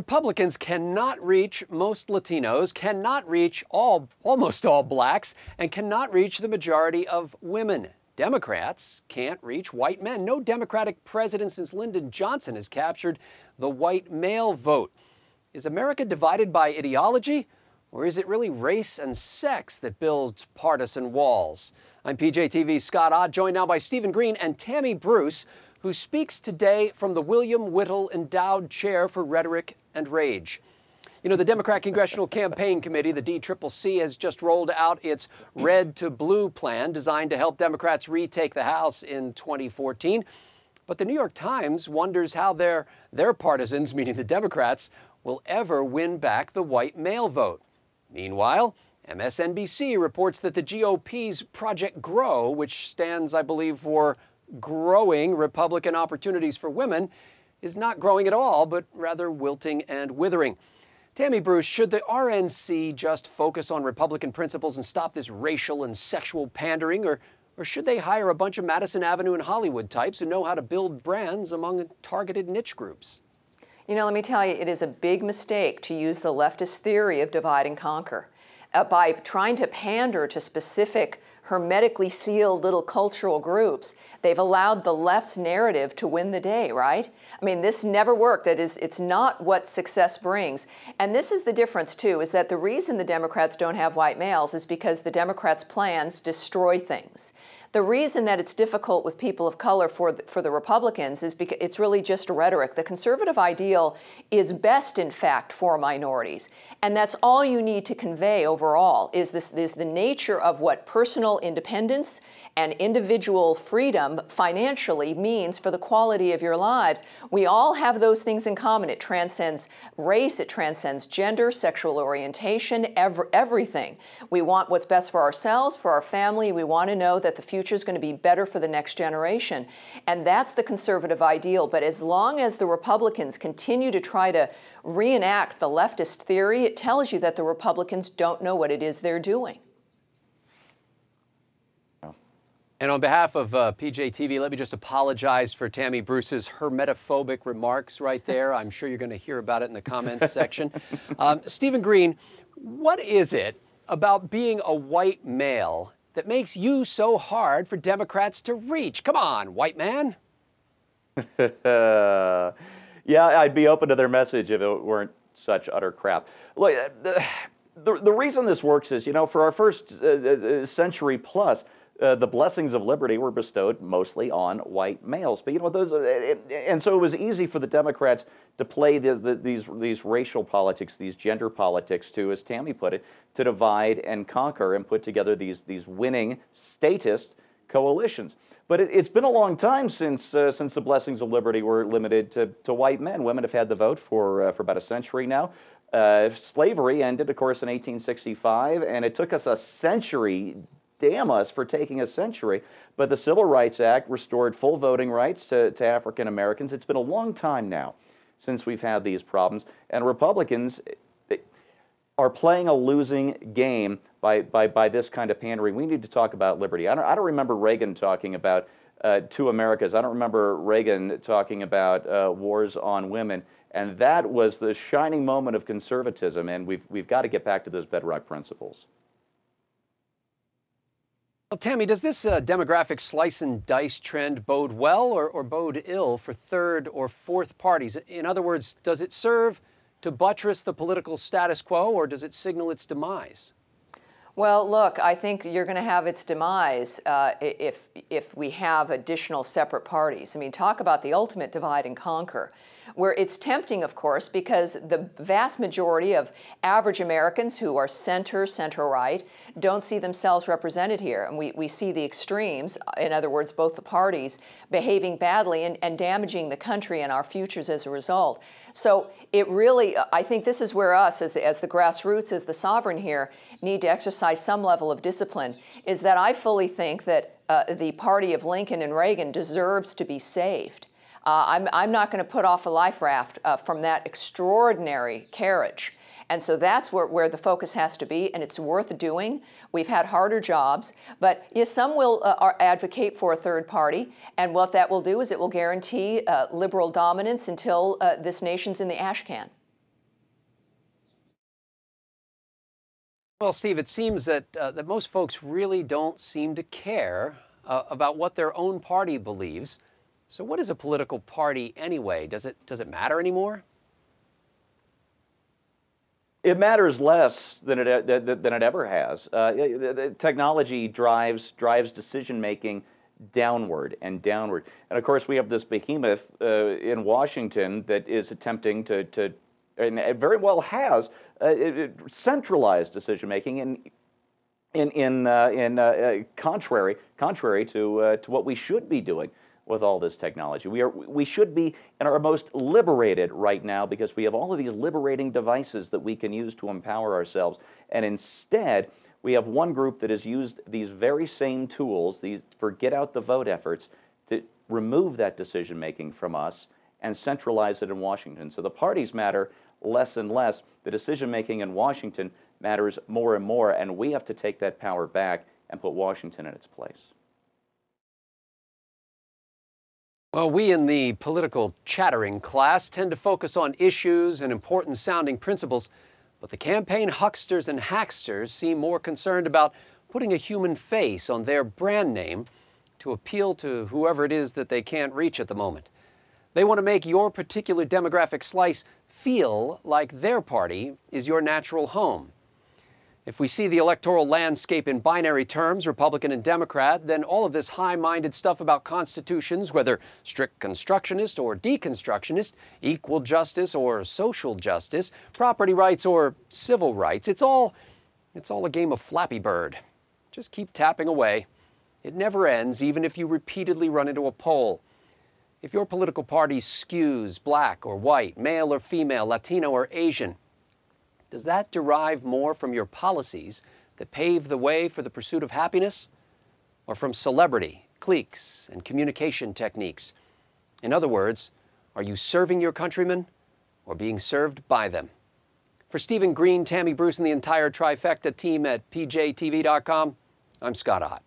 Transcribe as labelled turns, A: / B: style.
A: Republicans cannot reach most Latinos, cannot reach almost all blacks, and cannot reach the majority of women. Democrats can't reach white men. No Democratic president since Lyndon Johnson has captured the white male vote. Is America divided by ideology, or is it really race and sex that builds partisan walls? I'm PJTV's Scott Ott, joined now by Stephen Green and Tammy Bruce, who speaks today from the William Whittle Endowed Chair for Rhetoric and Rage. You know, the Democrat Congressional Campaign Committee, the DCCC, has just rolled out its Red to Blue plan designed to help Democrats retake the House in 2014. But the New York Times wonders how their partisans, meaning the Democrats, will ever win back the white male vote. Meanwhile, MSNBC reports that the GOP's Project Grow, which stands, I believe, for Growing Republican Opportunities for Women, is not growing at all, but rather wilting and withering. Tammy Bruce, should the RNC just focus on Republican principles and stop this racial and sexual pandering, or should they hire a bunch of Madison Avenue and Hollywood types who know how to build brands among targeted niche groups?
B: You know, let me tell you, it is a big mistake to use the leftist theory of divide and conquer. By trying to pander to specific hermetically sealed little cultural groups, they've allowed the left's narrative to win the day, right? I mean, this never worked. It's not what success brings. And this is the difference, too, is that the reason the Democrats don't have white males is because the Democrats' plans destroy things. The reason that it's difficult with people of color for the Republicans is because it's really just rhetoric. The conservative ideal is best, in fact, for minorities. And that's all you need to convey overall is the nature of what personal independence and individual freedom financially means for the quality of your lives. We all have those things in common. It transcends race, it transcends gender, sexual orientation, everything. We want what's best for ourselves, for our family. We want to know that the future is going to be better for the next generation. And that's the conservative ideal. But as long as the Republicans continue to try to reenact the leftist theory, it tells you that the Republicans don't know what it is they're doing.
A: And on behalf of PJTV, let me just apologize for Tammy Bruce's hermetophobic remarks right there. I'm sure you're going to hear about it in the comments section. Stephen Green, what is it about being a white male that makes you so hard for Democrats to reach? Come on, white man.
C: Yeah, I'd be open to their message if it weren't such utter crap. Look, the reason this works is, you know, for our first century plus, the blessings of liberty were bestowed mostly on white males. But, you know, and so it was easy for the Democrats to play these racial politics, these gender politics, to, as Tammy put it, to divide and conquer and put together these winning statist coalitions. But it's been a long time since the blessings of liberty were limited to white men. Women have had the vote for about a century now. Slavery ended, of course, in 1865, and it took us a century. Damn us for taking a century. But the Civil Rights Act restored full voting rights to African Americans. It's been a long time now since we've had these problems. And Republicans are playing a losing game by this kind of pandering. We need to talk about liberty. I don't remember Reagan talking about two Americas. I don't remember Reagan talking about wars on women. And that was the shining moment of conservatism. And we've got to get back to those bedrock principles.
A: Well, Tammy, does this demographic slice and dice trend bode well or bode ill for third or fourth parties? In other words, does it serve to buttress the political status quo, or does it signal its demise?
B: Well, look, I think you're going to have its demise if we have additional separate parties. I mean, talk about the ultimate divide and conquer, where it's tempting, of course, because the vast majority of average Americans who are center-right, don't see themselves represented here. And we see the extremes, in other words, both the parties, behaving badly and damaging the country and our futures as a result. So it really, I think this is where us, as the grassroots, as the sovereign here, need to exercise some level of discipline, is that I fully think that the party of Lincoln and Reagan deserves to be saved. I'm not going to put off a life raft from that extraordinary carriage. And so that's where the focus has to be, and it's worth doing. We've had harder jobs, but yes, some will advocate for a third party, and what that will do is it will guarantee liberal dominance until this nation's in the ash can.
A: Well, Steve, it seems that most folks really don't seem to care about what their own party believes. So what is a political party anyway? Does it matter anymore?
C: It matters less than it ever has. Technology drives decision making downward and downward, and of course we have this behemoth in Washington that is attempting to and it very well has centralized decision making in contrary to what we should be doing with all this technology. We should be in our most liberated right now because we have all of these liberating devices that we can use to empower ourselves, and instead we have one group that has used these very same tools, these for get out the vote efforts, to remove that decision making from us and centralize it in Washington. So the parties matter less and less. The decision making in Washington matters more and more, and we have to take that power back and put Washington in its place.
A: Well, we in the political chattering class tend to focus on issues and important sounding principles, but the campaign hucksters and hacksters seem more concerned about putting a human face on their brand name to appeal to whoever it is that they can't reach at the moment. They want to make your particular demographic slice feel like their party is your natural home. If we see the electoral landscape in binary terms, Republican and Democrat, then all of this high-minded stuff about constitutions, whether strict constructionist or deconstructionist, equal justice or social justice, property rights or civil rights, it's all a game of Flappy Bird. Just keep tapping away. It never ends, even if you repeatedly run into a poll. If your political party skews black or white, male or female, Latino or Asian, does that derive more from your policies that pave the way for the pursuit of happiness, or from celebrity, cliques, and communication techniques? In other words, are you serving your countrymen or being served by them? For Stephen Green, Tammy Bruce, and the entire Trifecta team at pjtv.com, I'm Scott Ott.